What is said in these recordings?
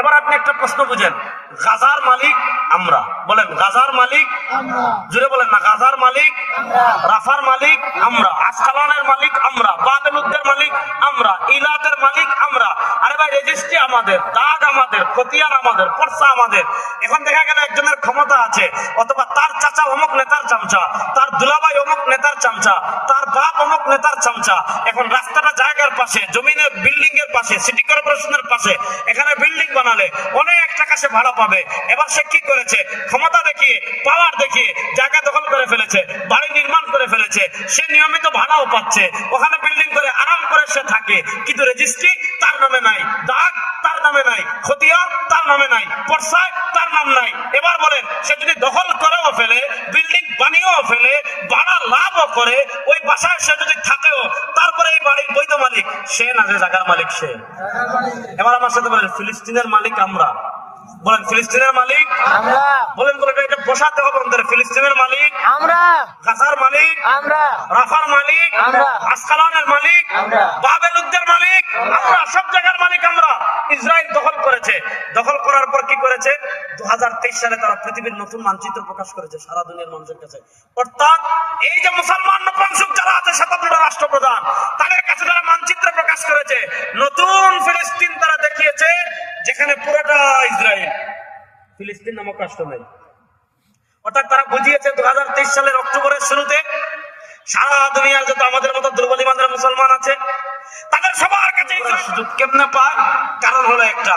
এবার আপনি একটা প্রশ্ন বুঝেন, গাজার মালিক আমরা, বলেন গাজার মালিক আমরা, জুড়ে বলেন না, গাজার মালিক আমরা, রাফার মালিক আমরা, আসকালানের মালিক আমরা, বাবেলুদ্দের মালিক আমরা, ইলাদের মালিক আমরা। আরে ভাই, রেজিস্ট্রি আমাদের, দাগ আমাদের, খতিয়ান আমাদের, পর্চা আমাদের। এখন দেখা গেল একজনের ক্ষমতা আছে, অথবা তার চাচা অমুক নেতার চামচা, তার দুলাভাই অমুক নেতার চামচা, তার বাপ অমুক নেতার চামচা। এখন রাস্তাটা জায়গার পাশে, জমিনের বিল্ডিং এর পাশে, সিটি কর্পোরেশনের পাশে এখানে বিল্ডিং বানালে অনেক টাকা সে ভাড়া পাবে। এবার সে কি করেছে, ক্ষমতা দেখিয়ে, পাওয়ার দেখিয়ে জায়গা দখল করে ফেলেছে, বাড়ি নির্মাণ করে ফেলেছে, সে নিয়মিত ভাড়াও পাচ্ছে, ওখানে বিল্ডিং করে আরাম করে সে থাকে, কিন্তু রেজিস্ট্রি তার নামে নাই, দাগ তার নামে নাই, খতিয়ান তার নামে নাই, পর্চায় তার নাম নাই। এবার বলেন, সে যদি দখল করেও ফেলে, বিল্ডিং বানিয়েও ফেলে, ভাড়া লাভও করে, ওই বাসায় সে যদি থাকেও, তারপরে এই বাড়ির বৈধ মালিক সে না, যে জায়গার মালিক সে। এবার আমার সাথে বলেন, ফিলিস্তিনের মালিক আমরা, বলেন ফিলিস্তিনের মালিক আমরা, বলেন, বলেন এটা বসাতে হবে আমাদের। ফিলিস্তিনের মালিক আমরা, গাজার মালিক আমরা, রাফার মালিক আমরা, আসকালানের মালিক আমরা, বাবেলুদ্দের মালিক আমরা, সব জায়গার মালিক আমরা। ইসরায়েল দখল করেছে, দখল করার পর কি করেছে, 2023 সালে তারা পৃথিবীর নতুন মানচিত্র প্রকাশ করেছে সারা দুনিয়ার মানুষের কাছে। অর্থাৎ এই যে মুসলমান নপুংসক যারা আছে 57টা রাষ্ট্রপ্রধান, তাদের কাছে তারা মানচিত্র প্রকাশ করেছে, নতুন ফিলিস্তিন তারা দেখিয়েছে, যেখানে পুরোটা ইসরায়েল, ফিলিস্তিন নামক রাষ্ট্র নেই। অর্থাৎ তারা বুঝিয়েছে 2023 সালের অক্টোবরের শুরুতে সারা দুনিয়ার যত আমাদের মতো দুর্বল ইমানদার মুসলমান আছে, তাদের সবার কাছে সুযোগ কেমনে পায়? কারণ হলো একটা,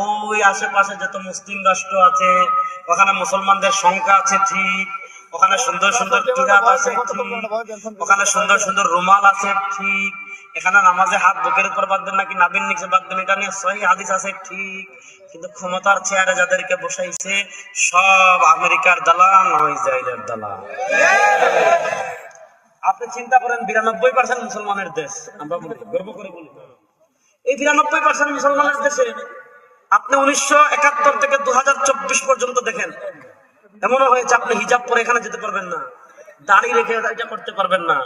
ওই আশেপাশে যত মুসলিম রাষ্ট্র আছে, ওখানে মুসলমানদের সংখ্যা আছে ঠিক, ওখানে সুন্দর সুন্দর কিরাত আছে ঠিক, ওখানে সুন্দর সুন্দর রুমাল আছে ঠিক, এখানে নামাজে হাত বুকের উপর বাঁধবেন নাকি নাবির নিচে বাঁধবেন এটা নিয়ে সহি হাদিস আছে ঠিক, কিন্তু ক্ষমতার চেয়ারে যাদেরকে বসাইছে সব আমেরিকার দালাল, ইসরায়েলের দালাল। আপনি চিন্তা করেন, 92% মুসলমানের দেশ, আমরা গর্ব করে বলি, এই 92% মুসলমানের দেশে আপনি 1971 থেকে 2024 পর্যন্ত দেখেন, এমনও হয়েছে আপনি হিজাব পরে এখানে যেতে পারবেন না, দাড়ি রেখে এটা করতে পারবেন না,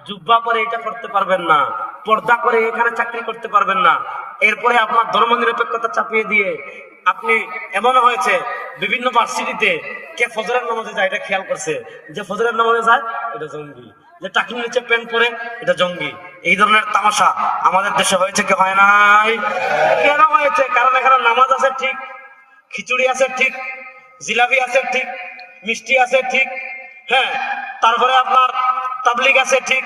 জুব্বা পরে এটা করতে পারবেন না, পর্দা করে এখানে চাকরি করতে পারবেন না। এরপরে আপনার ধর্ম নিরপেক্ষতা চাপিয়ে দিয়ে আপনি, এমনও হয়েছে বিভিন্ন ভার্সিটিতে কে ফজরের নামাজে যায় এটা খেয়াল করছে, যে ফজরের নামাজে যায় এটা জঙ্গি, যে টাকির নিচে প্যান্ট পরে এটা জঙ্গি। এই ধরনের তামাশা আমাদের দেশে হয়েছে কি হয় নাই? কেন হয়েছে? কারণ এখানে নামাজ আছে ঠিক, খিচুড়ি আছে ঠিক, জিলাপি আছে ঠিক, মিষ্টি আছে ঠিক, হ্যাঁ, তারপরে আপনার তাবলিগ আছে ঠিক,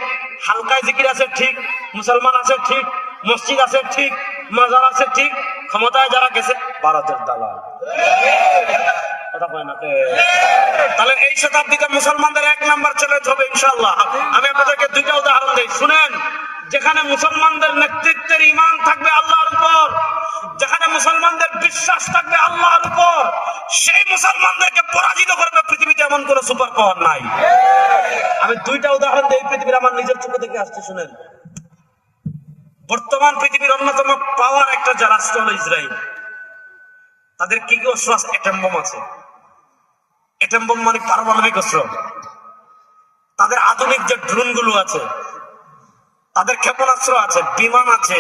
হালকায় জিকির আছে ঠিক, মুসলমান আছে ঠিক, মসজিদ আছে ঠিক, মাজার আছে ঠিক। ক্ষমতায় যারা গেছে ভারতের দালাল। তাহলে এই শতাব্দীতে মুসলমানদের 1 নাম্বার চ্যালেঞ্জ হবে ইনশাআল্লাহ। আমি আপনাদেরকে 2টা উদাহরণ দিই, শুনেন। যেখানে মুসলমানদের নেতৃত্বের ঈমান থাকবে আল্লাহর উপর, যেখানে মুসলমানদের বিশ্বাস থাকবে আল্লাহর উপর, সেই মুসলমানদেরকে পরাজিত করবে পৃথিবীতে এমন কোন সুপার পাওয়ার নাই। আমি 2টা উদাহরণ দিই পৃথিবীর, আমার নিজের চোখে দেখে আসছে, শুনেন। বর্তমান পৃথিবীর অন্যতম পাওয়ার একটা যে রাষ্ট্র হলো ইসরায়েল, তাদের কি কি অস্ত্র আছে? অ্যাটম বোম আছে। অ্যাটম বোম মানে পারমাণবিক অস্ত্র। তাদের আধুনিক যে ড্রোন গুলো আছে, তাদের ক্ষেপণাস্ত্র আছে, বিমান আছে,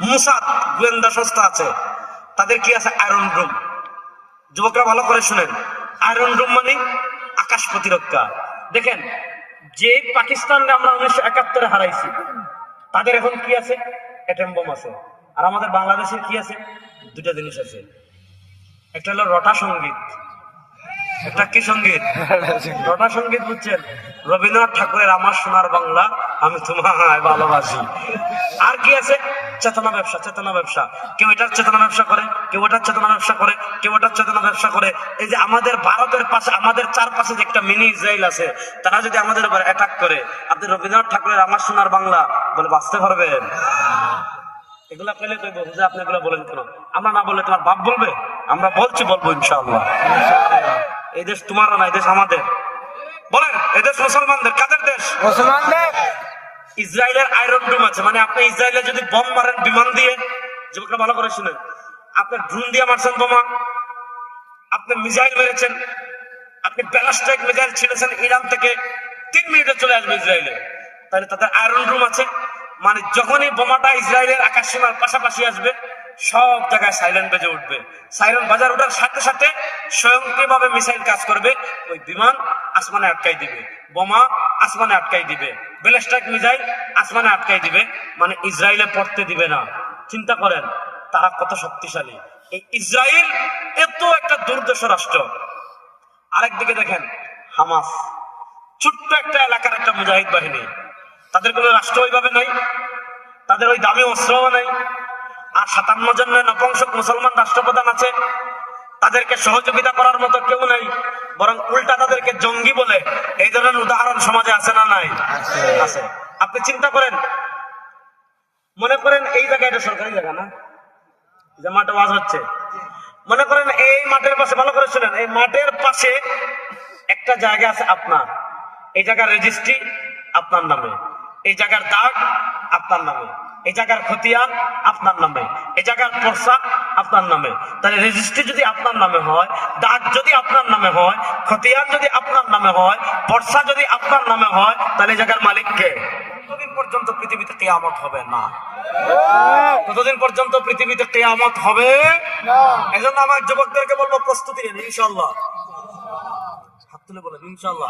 মুসাদ গোয়েন্দা সংস্থা আছে। তাদের কি আছে? আয়রন ডোম। যুবকরা ভালো করে শুনেন, আয়রন ডোম মানে আকাশ প্রতিরক্ষা। দেখেন, যে পাকিস্তানকে আমরা 1971 হারাইছি, তাদের এখন কি আছে? অ্যাটম বোম আছে। আর আমাদের বাংলাদেশের কি আছে? 2টা জিনিস আছে। একটা হলো রটা সঙ্গীত, একটা কি সঙ্গীত? রটা সঙ্গীত, বুঝছেন? রবীন্দ্রনাথ ঠাকুরের আমার সোনার বাংলা আমি তোমায় ভালোবাসি। আর কি আছে? চেতনা ব্যবসা। চেতনা ব্যবসা, কেউ এটার চেতনা ব্যবসা করে, কেউ ওটার চেতনা ব্যবসা করে, কেউ ওটার চেতনা ব্যবসা করে। এই যে আমাদের ভারতের পাশে, আমাদের চারপাশে যে একটা মিনি ইসরায়েল আছে, তারা যদি আমাদের উপর অ্যাটাক করে, আপনি রবীন্দ্রনাথ ঠাকুরের আমার সোনার বাংলা বলে বাঁচতে পারবেন? এগুলা পেলে কইব, হুজুর আপনি এগুলা বলেন কেন? আমরা না বললে তোমার বাপ বলবে? আমরা বলছি, বলবো ইনশাআল্লাহ। এই দেশ তোমারও না, এই দেশ আমাদের। বলেন, এই দেশ মুসলমানদের। কাদের দেশ? মুসলমানদের। ইসরায়েলের আয়রন ডোম আছে, মানে আপনি ইসরায়েলে যদি বম মারেন বিমান দিয়ে, যুবকরা ভালো করে শুনেন, আপনি ড্রোন দিয়ে মারছেন বোমা, আপনি মিসাইল মেরেছেন, আপনি ব্যালিস্টিক মিসাইল ছেড়েছেন ইরান থেকে, 3 মিনিটে চলে আসবে ইসরায়েলে। তাহলে তাদের আয়রন ডোম আছে, মানে যখনই বোমাটা ইসরায়েলের আকাশ সীমার পাশাপাশি আসবে, সব জায়গায় সাইলেন্ট বেজে উঠবে। সাইলেন্ট বাজার ওঠার সাথে সাথে স্বয়ংক্রিয়ভাবে মিসাইল কাজ করবে, ওই বিমান আসমানে আটকাই দিবে, বোমা আসমানে আটকাই দিবে, ব্যালিস্টিক মিসাইল আসমানে আটকাই দিবে, মানে ইসরায়েলে পড়তে দিবে না। চিন্তা করেন তারা কত শক্তিশালী। এই ইসরায়েল এত একটা দুর্দশ রাষ্ট্র। আরেকদিকে দেখেন হামাস, ছোট্ট একটা এলাকার একটা মুজাহিদ বাহিনী, তাদের কোনো রাষ্ট্র ওইভাবে নাই, তাদের ওই দামি অস্ত্রও নাই, আর 57 জন নপুংসক মুসলমান রাষ্ট্রপ্রধান আছে, তাদেরকে সহযোগিতা করার মতো কেউ নাই, বরং উল্টা তাদেরকে জঙ্গি বলে। এই ধরনের উদাহরণ সমাজে আছে না নাই? আছে। আপনি চিন্তা করেন, মনে করেন এই জায়গায়, এটা সরকারি জায়গা না, যে মাঠে ওয়াজ হচ্ছে, মনে করেন এই মাঠের পাশে, ভালো করে শুনেন, এই মাঠের পাশে একটা জায়গা আছে আপনার, এই জায়গার রেজিস্ট্রি আপনার নামে, এই জায়গার দাগ আপনার নামে, এই জায়গার খতিয়ান আপনার নামে, এই জায়গার পর্সা আপনার নামে। তাহলে রেজিস্ট্রি যদি আপনার নামে হয়, দাগ যদি আপনার নামে হয়, খতিয়ান যদি আপনার নামে হয়, পর্সা যদি আপনার নামে হয়, তাহলে এই জায়গার মালিক কে? ততদিন পর্যন্ত পৃথিবীতে কিয়ামত হবে না। ততদিন পর্যন্ত পৃথিবীতে কিয়ামত হবে না। এজন্য আমার যুবকদেরকে বলবো, প্রস্তুতি নিন, ইনশাআল্লাহ। হাত তুলে বলেন ইনশাআল্লাহ।